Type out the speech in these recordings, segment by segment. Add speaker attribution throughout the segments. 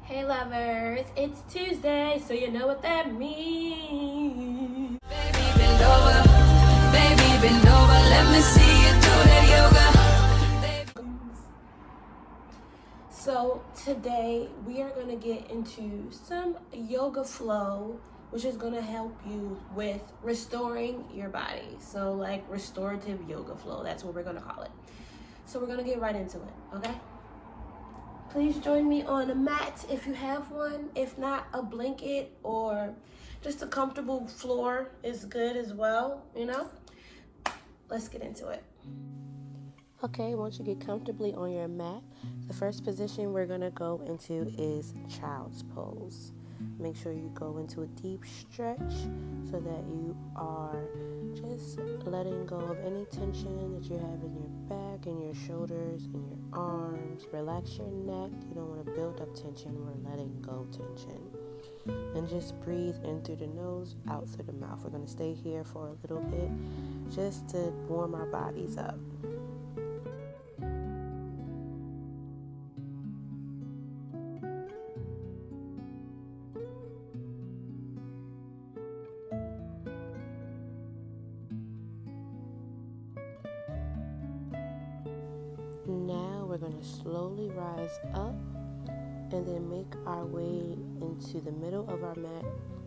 Speaker 1: Hey lovers, it's Tuesday, so you know what that means.
Speaker 2: Baby, bend over, let me see you do that yoga.
Speaker 1: So today we are going to get into some yoga flow, which is going to help you with restoring your body. So like restorative yoga flow, that's what we're going to call it. So we're going to get right into it, okay? Please join me on a mat if you have one. If not, a blanket or just a comfortable floor is good as well, you know? Let's get into it. Okay, once you get comfortably on your mat, the first position we're going to go into is child's pose. Make sure you go into a deep stretch so that you are just letting go of any tension that you have in your back, in your shoulders, in your arms. Relax your neck. You don't want to build up tension. We're letting go tension. And just breathe in through the nose, out through the mouth. We're going to stay here for a little bit just to warm our bodies up. Now we're going to slowly rise up and then make our way into the middle of our mat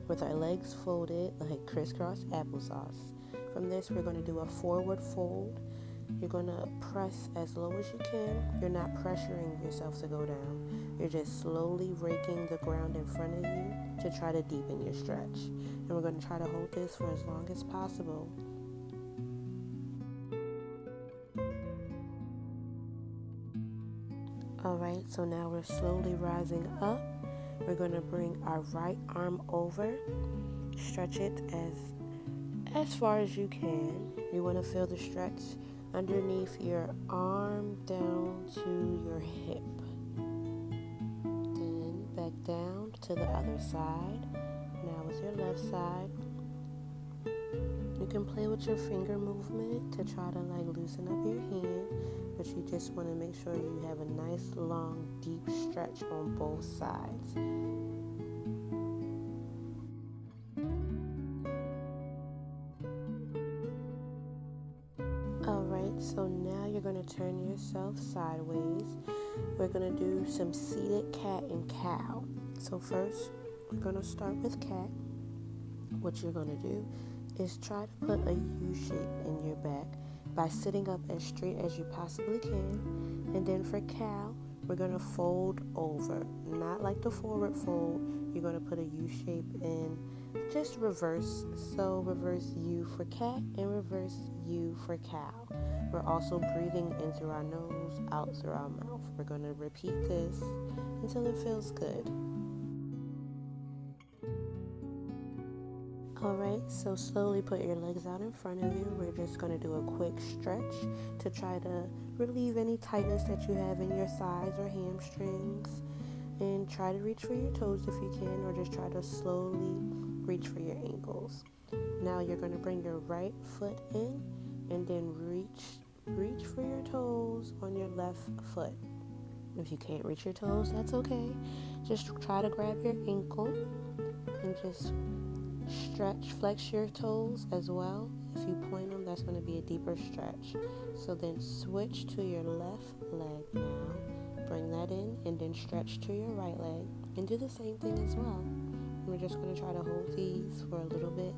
Speaker 1: with our legs folded like crisscross applesauce. From this, we're going to do a forward fold. You're going to press as low as you can. You're not pressuring yourself to go down. You're just slowly raking the ground in front of you to try to deepen your stretch. And we're going to try to hold this for as long as possible. Alright, so now we're slowly rising up. We're going to bring our right arm over. Stretch it as far as you can. You want to feel the stretch underneath your arm down to your hip. Then back down to the other side. Now with your left side. You can play with your finger movement to try to loosen up your hand, but you just want to make sure you have a nice long deep stretch on both sides. Alright, so now you're going to turn yourself sideways. We're going to do some seated cat and cow. So first, we're going to start with cat. What you're going to do is try to put a U shape in your back by sitting up as straight as you possibly can. And then for cow, we're going to fold over. Not like the forward fold. You're going to put a U shape in just reverse. So reverse U for cat and reverse U for cow. We're also breathing in through our nose, out through our mouth. We're going to repeat this until it feels good. Alright, so slowly put your legs out in front of you. We're just going to do a quick stretch to try to relieve any tightness that you have in your thighs or hamstrings. And try to reach for your toes if you can, or just try to slowly reach for your ankles. Now you're going to bring your right foot in and then reach for your toes on your left foot. If you can't reach your toes, that's okay. Just try to grab your ankle and just stretch, flex your toes as well. If you point them, that's going to be a deeper stretch. So then switch to your left leg now. Bring that in and then stretch to your right leg. And do the same thing as well. We're just going to try to hold these for a little bit.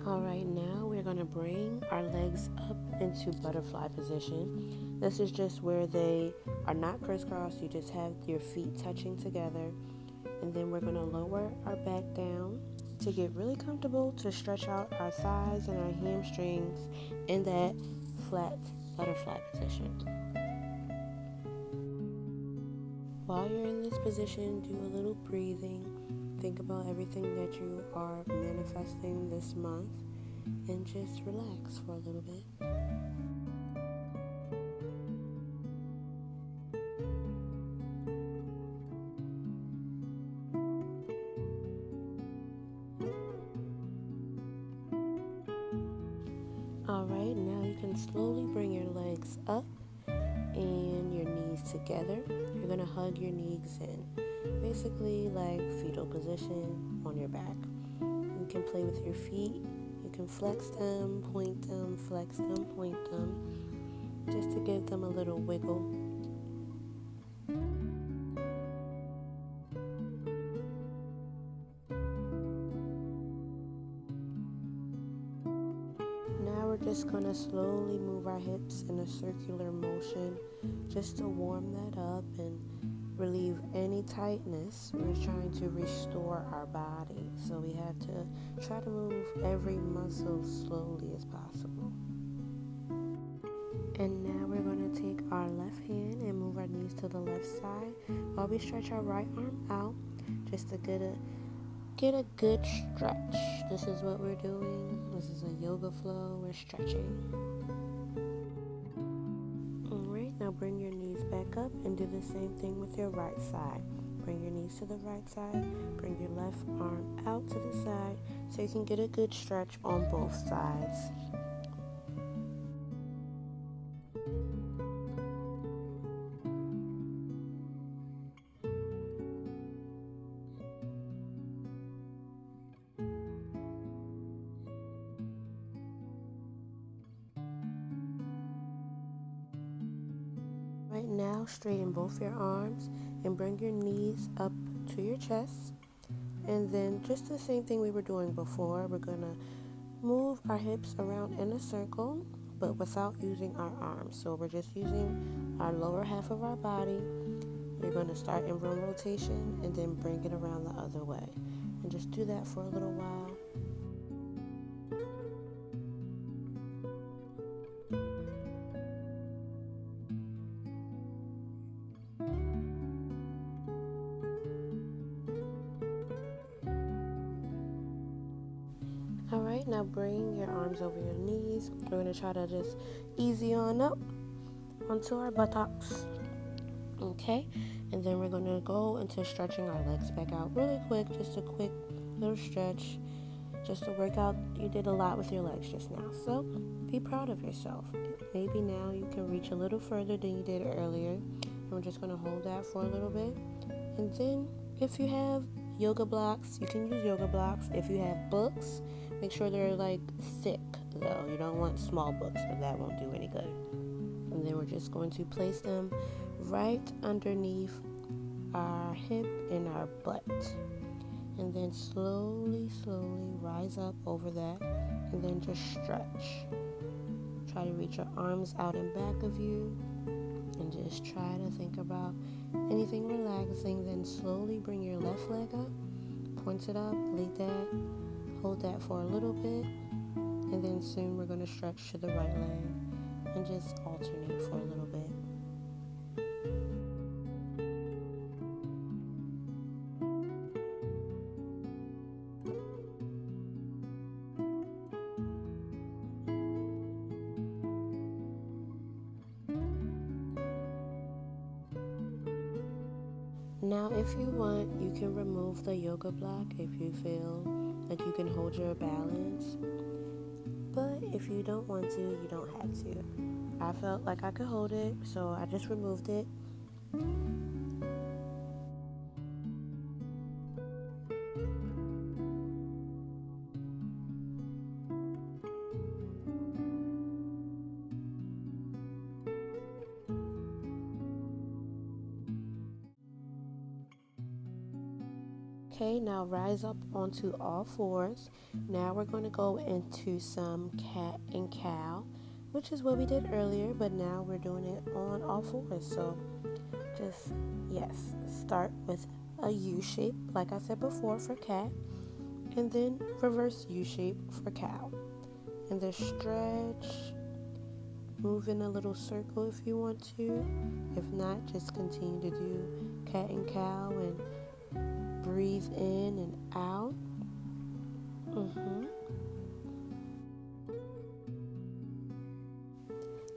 Speaker 1: Alright, now we're going to bring our legs up into butterfly position. This is just where they are not crisscross. You just have your feet touching together. And then we're going to lower our back down to get really comfortable to stretch out our thighs and our hamstrings in that flat butterfly position. While you're in this position, do a little breathing. Think about everything that you are manifesting this month and just relax for a little bit. slowly bring your legs up and your knees together. You're going to hug your knees in, basically like fetal position on your back. You can play with your feet. You can flex them, point them, flex them, point them, just to give them a little wiggle. Now we're just going to slowly move our hips in a circular motion just to warm that up and relieve any tightness. We're trying to restore our body, so we have to try to move every muscle slowly as possible. And now we're going to take our left hand and move our knees to the left side while we stretch our right arm out just to get a good stretch. This is what we're doing. This is a yoga flow. We're stretching. Alright, now bring your knees back up and do the same thing with your right side. Bring your knees to the right side. Bring your left arm out to the side so you can get a good stretch on both sides. Right now, straighten both your arms and bring your knees up to your chest. And then just the same thing we were doing before, we're going to move our hips around in a circle, but without using our arms. So we're just using our lower half of our body. We're going to start in one rotation and then bring it around the other way. And just do that for a little while. Alright, now bring your arms over your knees. We're going to try to just easy on up onto our buttocks. Okay, and then we're going to go into stretching our legs back out really quick. Just a quick little stretch just to work out. You did a lot with your legs just now, so be proud of yourself. Maybe now you can reach a little further than you did earlier. And we're just going to hold that for a little bit. And then if you have yoga blocks, you can use yoga blocks. If you have books, make sure they're like thick though. You don't want small books, or that won't do any good. And then we're just going to place them right underneath our hip and our butt. And then slowly rise up over that, and then just stretch. Try to reach your arms out in back of you, and just try to think about anything relaxing. Then slowly bring your left leg up, point it up, lead that, hold that for a little bit, and then soon we're going to stretch to the right leg and just alternate for a little bit. Now, if you want, you can remove the yoga block if you feel like you can hold your balance. But if you don't want to, you don't have to. I felt like I could hold it, so I just removed it. Okay, now rise up onto all fours. Now we're going to go into some cat and cow, which is what we did earlier, but now we're doing it on all fours. So just, start with a U shape, like I said before, for cat, and then reverse U shape for cow. And then stretch, move in a little circle if you want to. If not, just continue to do cat and cow and breathe in and out.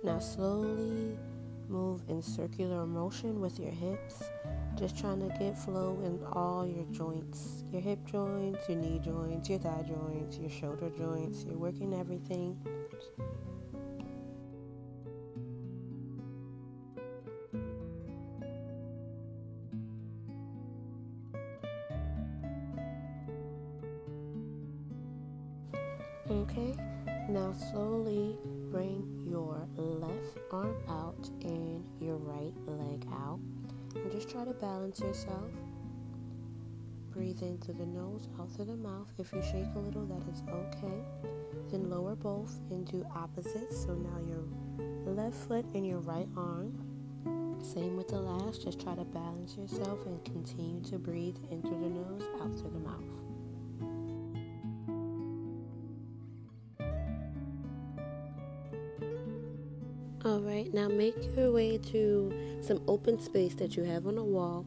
Speaker 1: Now slowly move in circular motion with your hips, just trying to get flow in all your joints, your hip joints, your knee joints, your thigh joints, your shoulder joints. You're working everything.
Speaker 3: Okay, now slowly bring your left arm out and your right leg out. And just try to balance yourself. Breathe in through the nose, out through the mouth. If you shake a little, that is okay. Then lower both and do opposites. So now your left foot and your right arm. Same with the last. Just try to balance yourself and continue to breathe in through the nose, out through the mouth. Alright, now make your way to some open space that you have on the wall.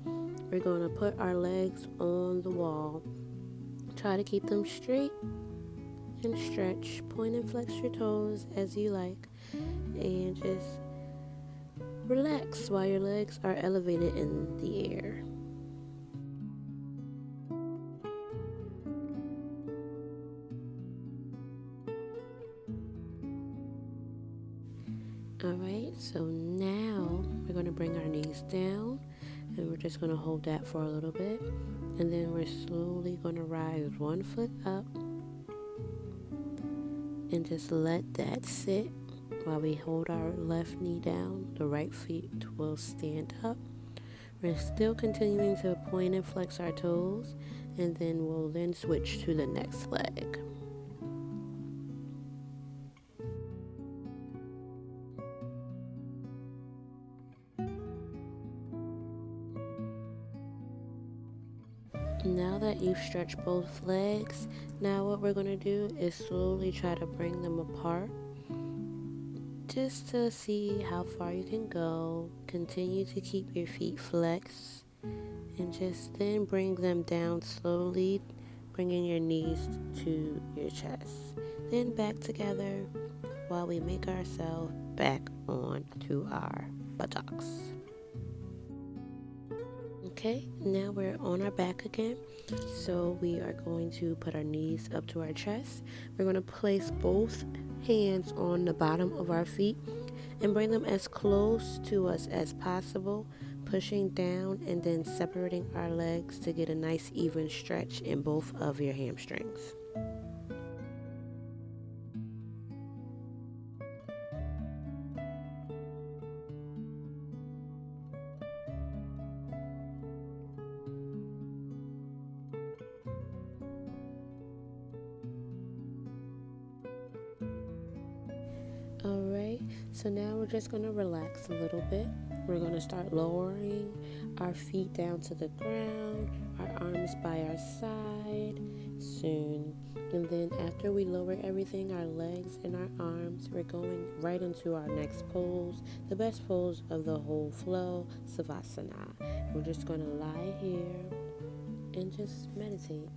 Speaker 3: We're going to put our legs on the wall. Try to keep them straight and stretch. Point and flex your toes as you like. And just relax while your legs are elevated in the air. Alright, so now we're going to bring our knees down and we're just going to hold that for a little bit. And then we're slowly going to rise one foot up and just let that sit while we hold our left knee down. The right feet will stand up. We're still continuing to point and flex our toes, and then we'll then switch to the next leg. Now that you've stretched both legs, now what we're going to do is slowly try to bring them apart just to see how far you can go. Continue to keep your feet flexed and just then bring them down slowly, bringing your knees to your chest. Then back together while we make ourselves back on to our buttocks. Okay, now we're on our back again. So we are going to put our knees up to our chest. We're going to place both hands on the bottom of our feet and bring them as close to us as possible, pushing down and then separating our legs to get a nice even stretch in both of your hamstrings. Alright, so now we're just going to relax a little bit. We're going to start lowering our feet down to the ground, our arms by our side soon. And then after we lower everything, our legs and our arms, we're going right into our next pose, the best pose of the whole flow, Savasana. We're just going to lie here and just meditate.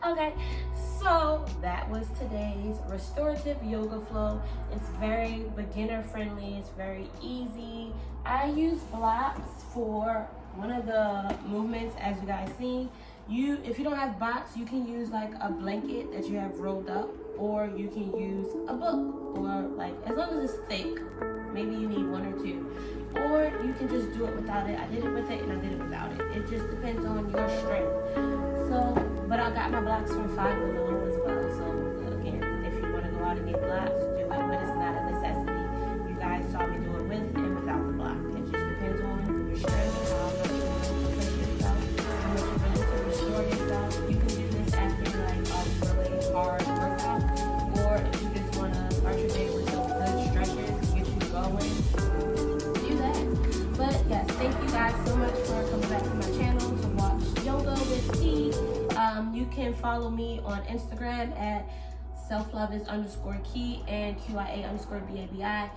Speaker 1: Okay, so that was today's restorative yoga flow. It's very beginner friendly, it's very easy. I use blocks for one of the movements, as you guys see. If you don't have blocks, you can use like a blanket that you have rolled up, or you can use a book, or like, as long as it's thick, maybe you need one or two. Or you can just do it without it. I did it with it and I did it without it. It just depends on your strength. But I got my blocks from Five Below as well. So again, if you want to go out and get blocks, do it, but it's not a necessity. You guys saw me do it with and without the block. It just depends on your strength, how much you want to push yourself, how much you're willing to restore yourself. You can do this after like a really hard workout, or if you just want to start your day with some good stretches to get you going, do that. But yes, thank you guys so much for coming back to my channel to watch Yoga with T. You can follow me on Instagram at selfloveis_key and QIA_BABI.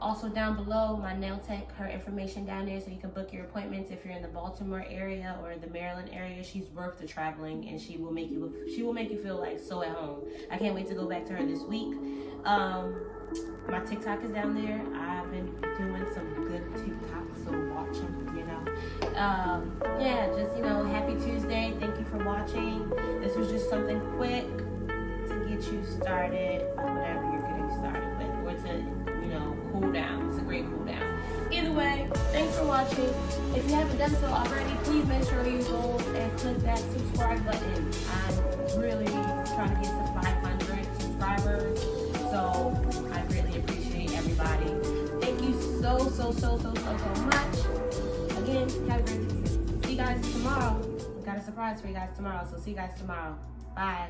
Speaker 1: Also down below, my nail tech, her information down there, so you can book your appointments if you're in the Baltimore area or the Maryland area. She's worth the traveling, and she will make you feel like so at home. I can't wait to go back to her this week. My TikTok is down there. I've been doing some good TikToks, so watch them, you know. Happy Tuesday. Thank you for watching. This was just something quick to get get you started on whatever you're getting started with, or to, cool down. It's a great cool down. Either way, thanks for watching. If you haven't done so already, please make sure you go and click that subscribe button. I'm really trying to get to 500 subscribers, so I really appreciate everybody. Thank you so much. Again, have a great day. See you guys tomorrow. We got a surprise for you guys tomorrow, so see you guys tomorrow. Bye.